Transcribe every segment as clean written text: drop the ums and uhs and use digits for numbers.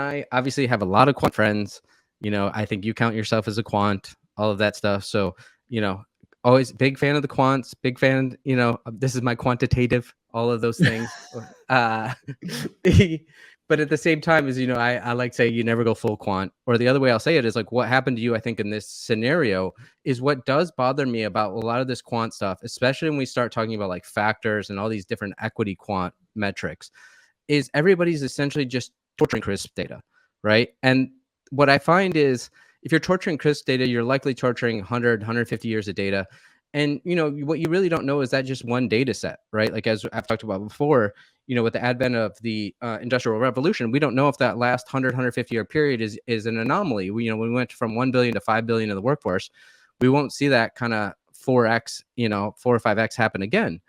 I obviously have a lot of quant friends. I think you count yourself as a quant, all of that stuff. So, always big fan of the quants, big fan, this is my quantitative, all of those things. Uh, but at the same time, as I like to say, you never go full quant. Or the other way I'll say it is like what happened to you, I think, in this scenario is what does bother me about a lot of this quant stuff, especially when we start talking about like factors and all these different equity quant metrics, is everybody's essentially just torturing crisp data, right? And what I find is if you're torturing crisp data, you're likely torturing 100, 150 years of data. And, what you really don't know is that just one data set, right? Like as I've talked about before, with the advent of the Industrial Revolution, we don't know if that last 100, 150-year period is an anomaly. When we went from 1 billion to 5 billion in the workforce, we won't see that kind of 4x, 4 or 5x happen again.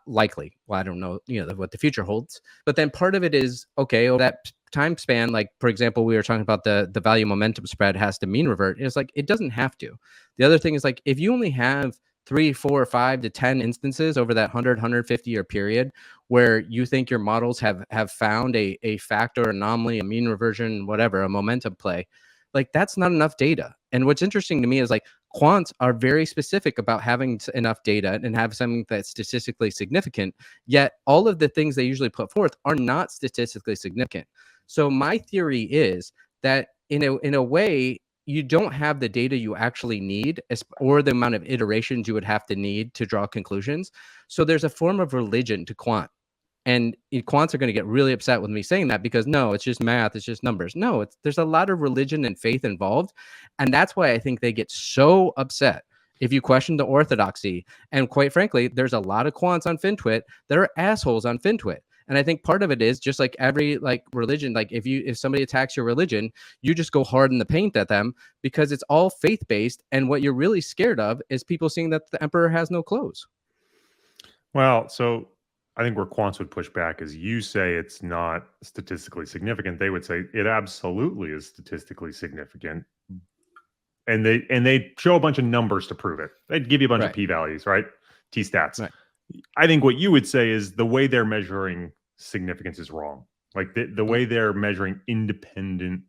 Likely. Well, I don't know, what the future holds. But then part of it is, okay, over that time span, like, for example, we were talking about the value momentum spread has to mean revert. It's like, it doesn't have to. The other thing is like, if you only have 3, 4, 5 to 10 instances over that 100, 150-year period where you think your models have found a factor, anomaly, a mean reversion, whatever, a momentum play, like that's not enough data. And what's interesting to me is like quants are very specific about having enough data and have something that's statistically significant, yet all of the things they usually put forth are not statistically significant. So my theory is that in a way, you don't have the data you actually need or the amount of iterations you would have to need to draw conclusions. So there's a form of religion to quant. And quants are going to get really upset with me saying that because no, it's just math, it's just numbers. No, there's a lot of religion and faith involved. And that's why I think they get so upset if you question the orthodoxy. And quite frankly, there's a lot of quants on FinTwit that are assholes on FinTwit. And I think part of it is just like every like religion, like if somebody attacks your religion, you just go hard in the paint at them because it's all faith-based. And what you're really scared of is people seeing that the emperor has no clothes. Well, so I think where quants would push back is you say it's not statistically significant. They would say it absolutely is statistically significant. And they show a bunch of numbers to prove it. They'd give you a bunch of p-values, right? T-stats. Right. I think what you would say is the way they're measuring significance is wrong. Like the way they're measuring independent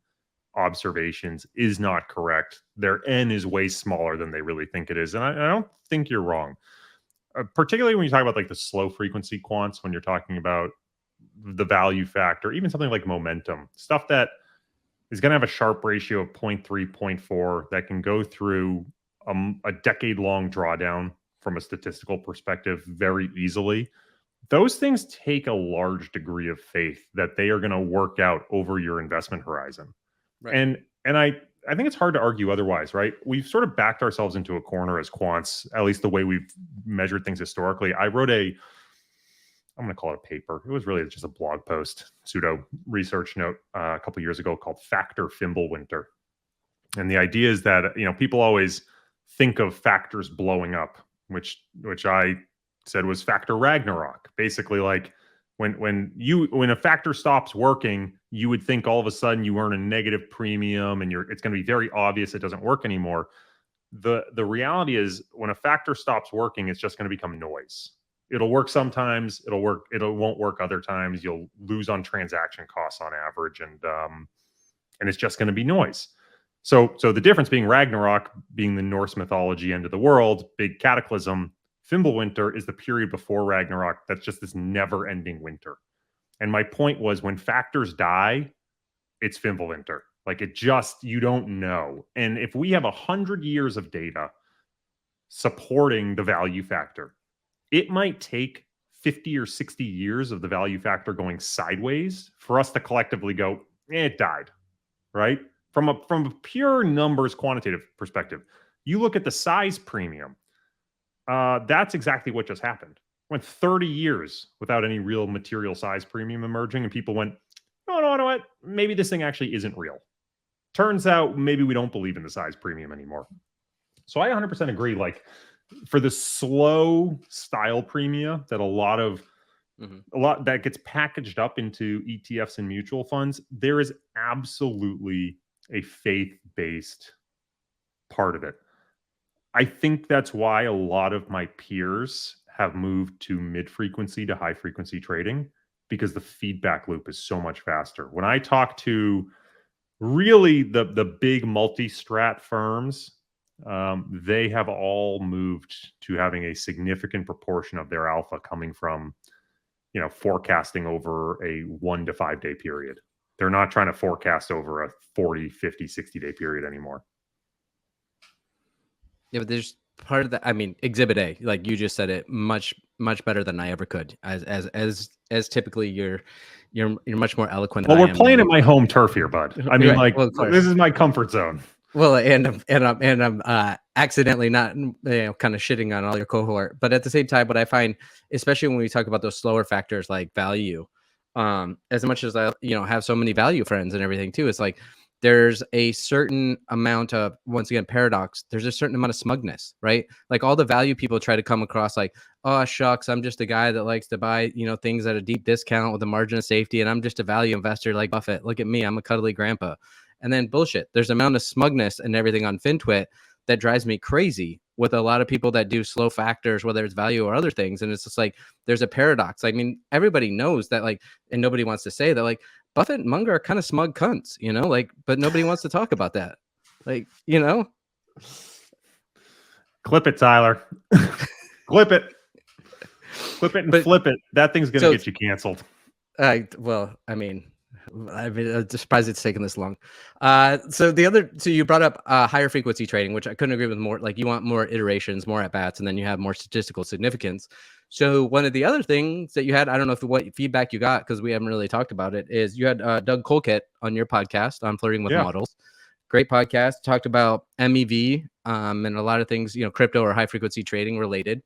observations is not correct. Their N is way smaller than they really think it is. And I don't think you're wrong. Particularly when you talk about like the slow frequency quants, when you're talking about the value factor, even something like momentum, stuff that is going to have a Sharpe ratio of 0.3, 0.4 that can go through a decade-long drawdown from a statistical perspective very easily. Those things take a large degree of faith that they are going to work out over your investment horizon. Right. And I think it's hard to argue otherwise, right? We've sort of backed ourselves into a corner as quants, at least the way we've measured things historically. I wrote I'm going to call it a paper. It was really just a blog post, pseudo research note a couple of years ago called Factor Fimbulwinter. And the idea is that, people always think of factors blowing up, which I said was factor Ragnarok. Basically, like when a factor stops working, you would think all of a sudden you earn a negative premium and it's going to be very obvious it doesn't work anymore. The reality is when a factor stops working, it's just going to become noise. It'll work sometimes, it won't work other times. You'll lose on transaction costs on average, and it's just going to be noise. So the difference being Ragnarok being the Norse mythology end of the world, big cataclysm, Fimbulwinter is the period before Ragnarok that's just this never-ending winter. And my point was when factors die, it's Fimbulwinter. Like you don't know. And if we have 100 years of data supporting the value factor, it might take 50 or 60 years of the value factor going sideways for us to collectively go, it died, right? From a pure numbers quantitative perspective, you look at the size premium. That's exactly what just happened. Went 30 years without any real material size premium emerging, and people went, no, you know what? Maybe this thing actually isn't real. Turns out maybe we don't believe in the size premium anymore. So I 100% agree. Like for the slow style premia that a lot that gets packaged up into ETFs and mutual funds, there is absolutely a faith-based part of it. I think that's why a lot of my peers have moved to mid-frequency to high-frequency trading, because the feedback loop is so much faster. When I talk to really the big multi-strat firms, they have all moved to having a significant proportion of their alpha coming from, forecasting over a 1 to 5 day period. They're not trying to forecast over a 40, 50, 60-day period anymore. Yeah, but there's part of that. I mean, Exhibit A, like you just said it much better than I ever could. As typically you're much more eloquent. Well, than I we're am playing when in my home turf here, bud. I mean, right. Well, of course. this is my comfort zone. Well, and I'm accidentally not, kind of shitting on all your cohort, but at the same time, what I find, especially when we talk about those slower factors like value, as much as I, have so many value friends and everything too, it's like there's a certain amount of, once again, paradox. There's a certain amount of smugness, right? Like all the value people try to come across like, oh shucks, I'm just a guy that likes to buy, things at a deep discount with a margin of safety, and I'm just a value investor like Buffett. Look at me, I'm a cuddly grandpa. And then bullshit. There's an amount of smugness and everything on FinTwit that drives me crazy with a lot of people that do slow factors, whether it's value or other things. And it's just like, there's a paradox. I mean, everybody knows that, like, and nobody wants to say that, like, Buffett and Munger are kind of smug cunts, like, but nobody wants to talk about that. Like, Clip it, Tyler. Clip it. Clip it and flip it. That thing's going to get you canceled. Well, I mean, I'm surprised it's taken this long. So you brought up higher frequency trading, which I couldn't agree with more. Like you want more iterations, more at bats, and then you have more statistical significance. So one of the other things that you had, I don't know what feedback you got because we haven't really talked about it, is you had Doug Colkett on your podcast on Flirting with Models. Great podcast. Talked about MEV and a lot of things, crypto or high frequency trading related.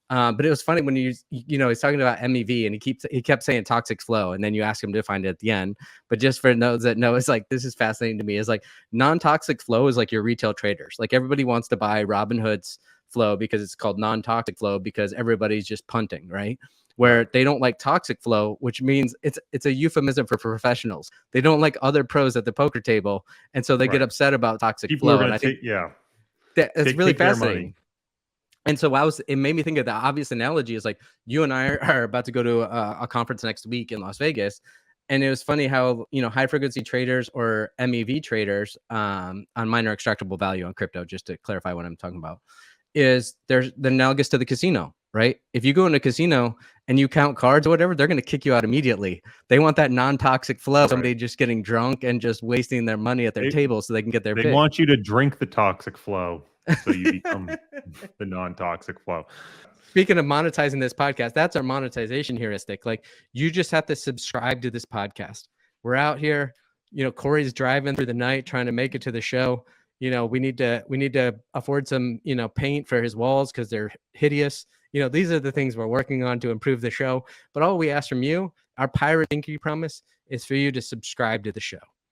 But it was funny when he's talking about MEV and he kept saying toxic flow, and then you ask him to define it at the end. But just for those that know, it's like, this is fascinating to me. Is like non-toxic flow is like your retail traders. Like everybody wants to buy Robinhood's flow because it's called non-toxic flow because everybody's just punting, right? Where they don't like toxic flow, which means it's a euphemism for professionals. They don't like other pros at the poker table, and so they get upset about toxic flow. And I think that's really fascinating. And so it made me think of the obvious analogy is like you and I are about to go to a conference next week in Las Vegas. And it was funny how, high frequency traders or MEV traders on minor extractable value on crypto, just to clarify what I'm talking about, is there's the analogous to the casino, right? If you go in a casino and you count cards or whatever, they're going to kick you out immediately. They want that non-toxic flow, somebody just getting drunk and just wasting their money at their table so they can get their pick. They want you to drink the toxic flow so you become the non-toxic flow. Speaking of monetizing this podcast, that's our monetization heuristic. Like you just have to subscribe to this podcast. We're out here, Corey's driving through the night trying to make it to the show. We need to afford some, paint for his walls because they're hideous. These are the things we're working on to improve the show. But all we ask from you, our pirate pinky promise, is for you to subscribe to the show.